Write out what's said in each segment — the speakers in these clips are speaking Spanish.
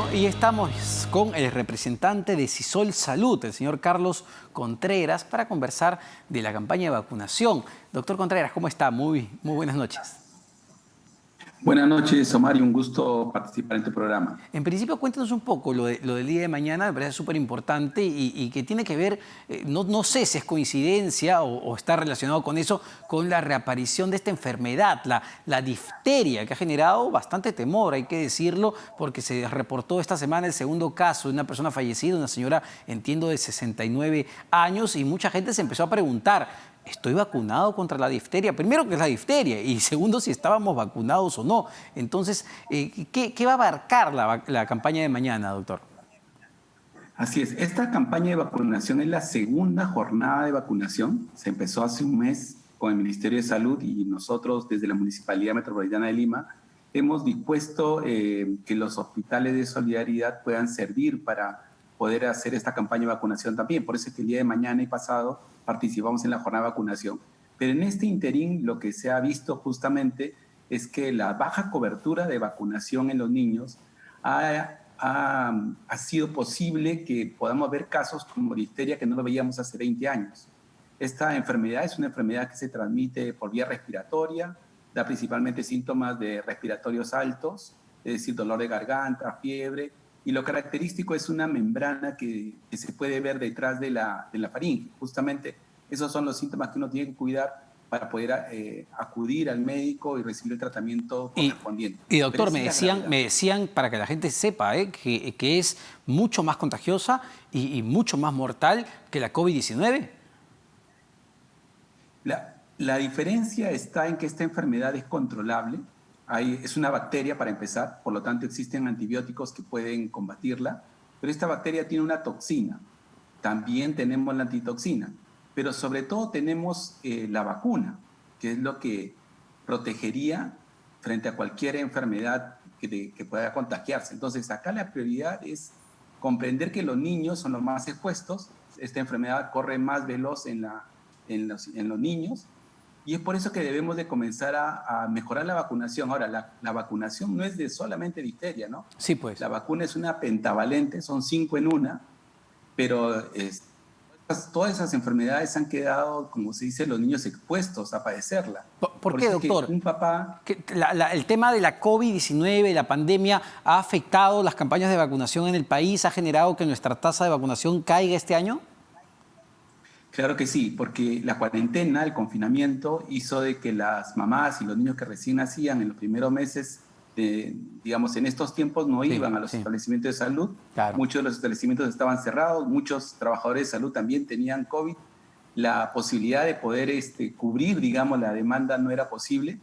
Bueno, y estamos con el representante de Sisol Salud, el señor Carlos Contreras, para conversar de la campaña de vacunación. Doctor Contreras, ¿cómo está? Muy buenas noches. Buenas noches, Omar, y un gusto participar en tu programa. En principio, cuéntanos un poco lo del día de mañana, me parece súper importante y que tiene que ver, no sé si es coincidencia o está relacionado con eso, con la reaparición de esta enfermedad, la difteria, que ha generado bastante temor, hay que decirlo, porque se reportó esta semana el segundo caso de una persona fallecida, una señora, entiendo, de 69 años, y mucha gente se empezó a preguntar: ¿estoy vacunado contra la difteria? Primero, ¿qué es la difteria? Y segundo, si estábamos vacunados o no. Entonces, ¿qué va a abarcar la campaña de mañana, doctor? Así es, esta campaña de vacunación es la segunda jornada de vacunación. Se empezó hace un mes con el Ministerio de Salud y nosotros desde la Municipalidad Metropolitana de Lima hemos dispuesto que los hospitales de solidaridad puedan servir para poder hacer esta campaña de vacunación también. Por eso es que el día de mañana y pasado participamos en la jornada de vacunación. Pero en este interín lo que se ha visto justamente es que la baja cobertura de vacunación en los niños ha sido posible que podamos ver casos como difteria que no lo veíamos hace 20 años. Esta enfermedad es una enfermedad que se transmite por vía respiratoria, da principalmente síntomas de respiratorios altos, es decir, dolor de garganta, fiebre, y lo característico es una membrana que se puede ver detrás de la faringe. Justamente esos son los síntomas que uno tiene que cuidar para poder acudir al médico y recibir el tratamiento correspondiente. Y doctor, me decían, para que la gente sepa, que es mucho más contagiosa y mucho más mortal que la COVID-19. La diferencia está en que esta enfermedad es controlable. Es una bacteria para empezar, por lo tanto existen antibióticos que pueden combatirla, pero esta bacteria tiene una toxina. También tenemos la antitoxina, pero sobre todo tenemos la vacuna, que es lo que protegería frente a cualquier enfermedad que pueda contagiarse. Entonces, acá la prioridad es comprender que los niños son los más expuestos. Esta enfermedad corre más veloz en los niños, y es por eso que debemos de comenzar a mejorar la vacunación. Ahora, la vacunación no es de solamente difteria, ¿no? Sí, pues. La vacuna es una pentavalente, son 5 en una, pero todas esas enfermedades han quedado, como se dice, los niños expuestos a padecerla. ¿Por qué, doctor? Un papá... El tema de la COVID-19, la pandemia, ha afectado las campañas de vacunación en el país, ha generado que nuestra tasa de vacunación caiga este año. Claro que sí, porque la cuarentena, el confinamiento, hizo de que las mamás y los niños que recién nacían en los primeros meses, digamos, en estos tiempos no iban a los establecimientos de salud. Claro. Muchos de los establecimientos estaban cerrados, muchos trabajadores de salud también tenían COVID. La posibilidad de poder cubrir, digamos, la demanda no era posible.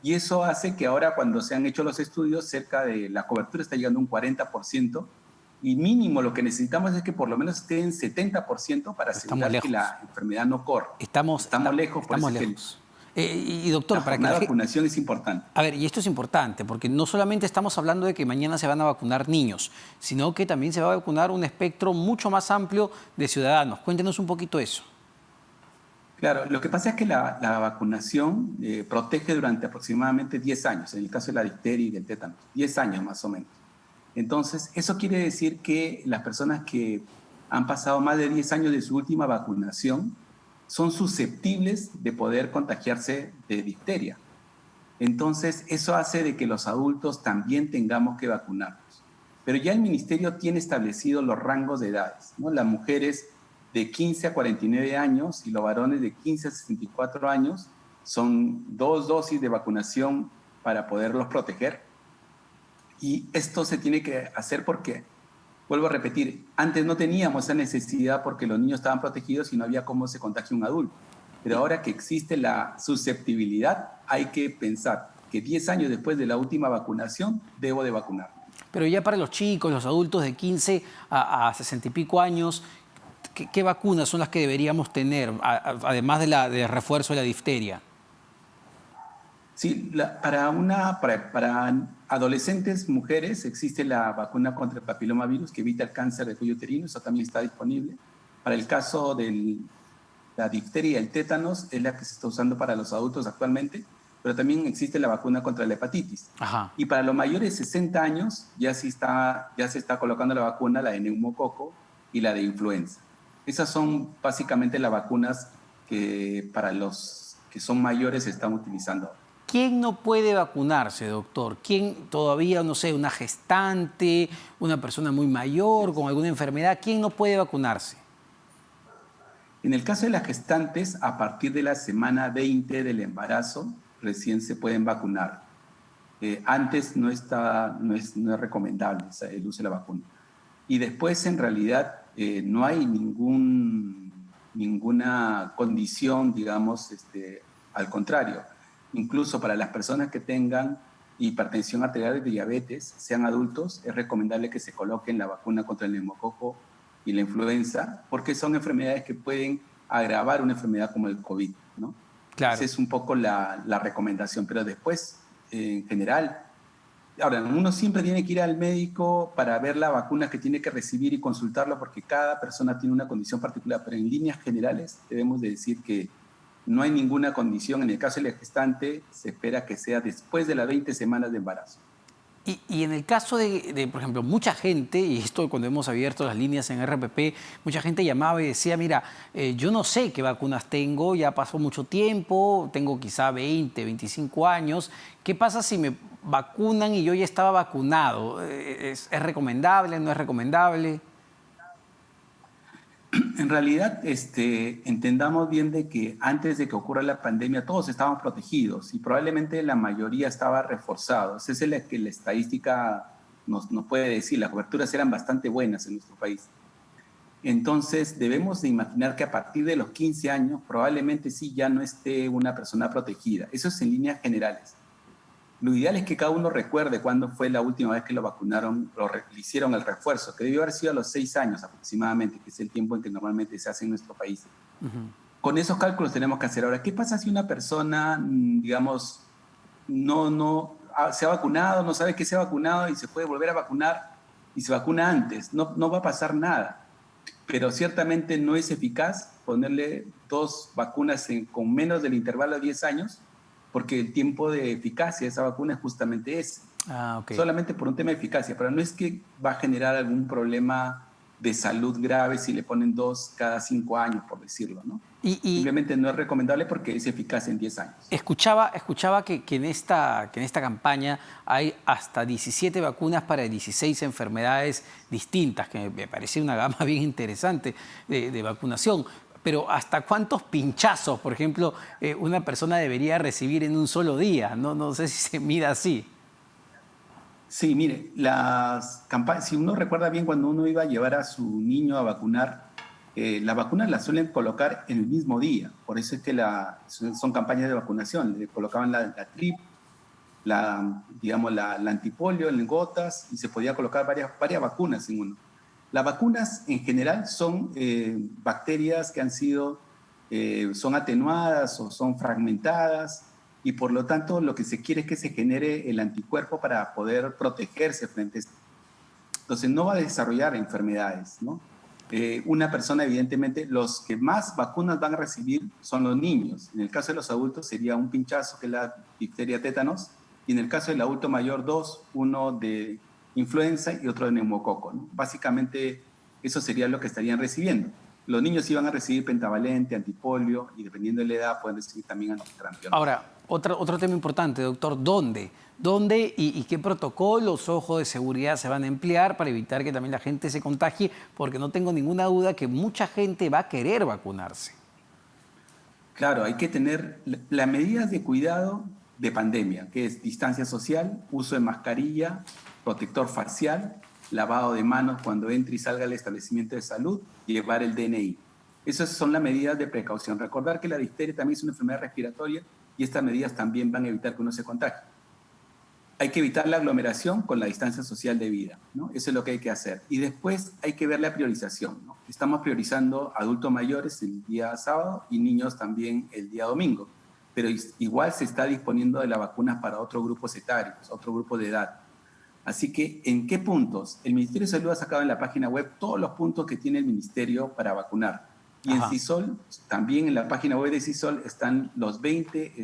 Y eso hace que ahora, cuando se han hecho los estudios, cerca de la cobertura está llegando a un 40%. Y mínimo lo que necesitamos es que por lo menos esté en 70% para asegurar que la enfermedad no corre. Estamos lejos. Y doctor, para que la vacunación es importante. A ver, y esto es importante, porque no solamente estamos hablando de que mañana se van a vacunar niños, sino que también se va a vacunar un espectro mucho más amplio de ciudadanos. Cuéntenos un poquito eso. Claro, lo que pasa es que la vacunación protege durante aproximadamente 10 años, en el caso de la difteria y del tétano, 10 años más o menos. Entonces, eso quiere decir que las personas que han pasado más de 10 años de su última vacunación son susceptibles de poder contagiarse de difteria. Entonces, eso hace de que los adultos también tengamos que vacunarnos. Pero ya el Ministerio tiene establecido los rangos de edades, ¿no? Las mujeres de 15 a 49 años y los varones de 15 a 64 años son 2 dosis de vacunación para poderlos proteger. Y esto se tiene que hacer porque, vuelvo a repetir, antes no teníamos esa necesidad porque los niños estaban protegidos y no había cómo se contagie un adulto. Pero ahora que existe la susceptibilidad, hay que pensar que 10 años después de la última vacunación, debo de vacunar. Pero ya para los chicos, los adultos de 15 a 60 y pico años, ¿qué vacunas son las que deberíamos tener, además de refuerzo de la difteria? Sí, para adolescentes, mujeres, existe la vacuna contra el papilomavirus que evita el cáncer de cuello uterino, eso también está disponible. Para el caso de la difteria y el tétanos, es la que se está usando para los adultos actualmente. pero también existe la vacuna contra la hepatitis. Ajá. Y para los mayores de 60 años ya se está colocando la vacuna, la de neumococo y la de influenza. Esas son básicamente las vacunas que para los que son mayores se están utilizando. ¿Quién no puede vacunarse, doctor? ¿Quién todavía, no sé, una gestante, una persona muy mayor, con alguna enfermedad? ¿Quién no puede vacunarse? En el caso de las gestantes, a partir de la semana 20 del embarazo, recién se pueden vacunar. Antes no es recomendable el uso de la vacuna. Y después, en realidad, no hay ninguna condición, digamos, al contrario. Incluso para las personas que tengan hipertensión arterial y diabetes, sean adultos, es recomendable que se coloquen la vacuna contra el neumococo y la influenza, porque son enfermedades que pueden agravar una enfermedad como el COVID, ¿no? Claro. Esa es un poco la recomendación, pero después, en general, ahora, uno siempre tiene que ir al médico para ver la vacuna que tiene que recibir y consultarlo, porque cada persona tiene una condición particular, pero en líneas generales debemos de decir que no hay ninguna condición. En el caso del gestante, se espera que sea después de las 20 semanas de embarazo. Y en el caso por ejemplo, mucha gente, y esto cuando hemos abierto las líneas en RPP, mucha gente llamaba y decía, mira, yo no sé qué vacunas tengo, ya pasó mucho tiempo, tengo quizá 20, 25 años, ¿qué pasa si me vacunan y yo ya estaba vacunado? ¿Es recomendable, no es recomendable? En realidad, entendamos bien de que antes de que ocurra la pandemia todos estábamos protegidos y probablemente la mayoría estaba reforzado. Esa es la que la estadística nos puede decir. Las coberturas eran bastante buenas en nuestro país. Entonces, debemos de imaginar que a partir de los 15 años probablemente sí ya no esté una persona protegida. Eso es en líneas generales. Lo ideal es que cada uno recuerde cuándo fue la última vez que lo vacunaron, le hicieron el refuerzo, que debió haber sido a los 6 años aproximadamente, que es el tiempo en que normalmente se hace en nuestro país. Con esos cálculos tenemos que hacer. Ahora, ¿qué pasa si una persona, digamos, no se ha vacunado, no sabe que se ha vacunado y se puede volver a vacunar y se vacuna antes? No va a pasar nada. Pero ciertamente no es eficaz ponerle 2 vacunas con menos del intervalo de 10 años, porque el tiempo de eficacia de esa vacuna es justamente ese. Okay. Solamente por un tema de eficacia, pero no es que va a generar algún problema de salud grave si le ponen 2 cada 5 años, por decirlo, ¿no? Simplemente no es recomendable porque es eficaz en 10 años. Escuchaba que en esta campaña hay hasta 17 vacunas para 16 enfermedades distintas, que me parece una gama bien interesante de vacunación. Pero ¿hasta cuántos pinchazos, por ejemplo, una persona debería recibir en un solo día? No sé si se mira así. Sí, mire, las campañas, si uno recuerda bien cuando uno iba a llevar a su niño a vacunar, las vacunas las suelen colocar en el mismo día. Por eso es que son campañas de vacunación. Le colocaban la trip, digamos, la antipolio en gotas y se podía colocar varias vacunas en uno. Las vacunas en general son bacterias que son atenuadas o son fragmentadas y por lo tanto lo que se quiere es que se genere el anticuerpo para poder protegerse frente a esto. Entonces no va a desarrollar enfermedades, ¿no? Una persona, evidentemente, los que más vacunas van a recibir son los niños. En el caso de los adultos sería un pinchazo, que es la difteria tétanos, y en el caso del adulto mayor 2, uno de influenza y otro de neumococo, ¿no? Básicamente eso sería lo que estarían recibiendo. Los niños iban a recibir pentavalente, antipolio y dependiendo de la edad pueden recibir también antitrampión. Ahora, otro tema importante, doctor, ¿dónde y qué protocolos, ojos de seguridad se van a emplear para evitar que también la gente se contagie? Porque no tengo ninguna duda que mucha gente va a querer vacunarse. Claro, hay que tener las medidas de cuidado de pandemia, que es distancia social, uso de mascarilla, protector facial, lavado de manos cuando entre y salga del establecimiento de salud y llevar el DNI. Esas son las medidas de precaución. Recordar que la difteria también es una enfermedad respiratoria y estas medidas también van a evitar que uno se contagie. Hay que evitar la aglomeración con la distancia social debida, ¿no? Eso es lo que hay que hacer. Y después hay que ver la priorización, ¿no? Estamos priorizando adultos mayores el día sábado y niños también el día domingo, pero igual se está disponiendo de las vacunas para otros grupos etarios, otro grupo de edad. Así que, ¿en qué puntos? El Ministerio de Salud ha sacado en la página web todos los puntos que tiene el Ministerio para vacunar. Y en Ajá. CISOL, también en la página web de CISOL están los 20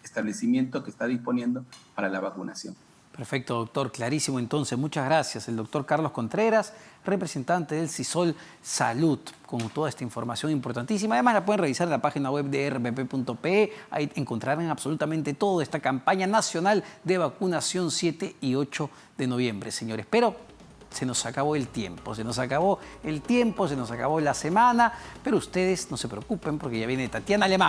establecimientos que está disponiendo para la vacunación. Perfecto, doctor. Clarísimo entonces. Muchas gracias. El doctor Carlos Contreras, representante del CISOL Salud, con toda esta información importantísima. Además, la pueden revisar en la página web de rpp.pe. Ahí encontrarán absolutamente todo esta campaña nacional de vacunación 7 y 8 de noviembre, señores. Pero se nos acabó el tiempo, se nos acabó la semana, pero ustedes no se preocupen porque ya viene Tatiana Alemán.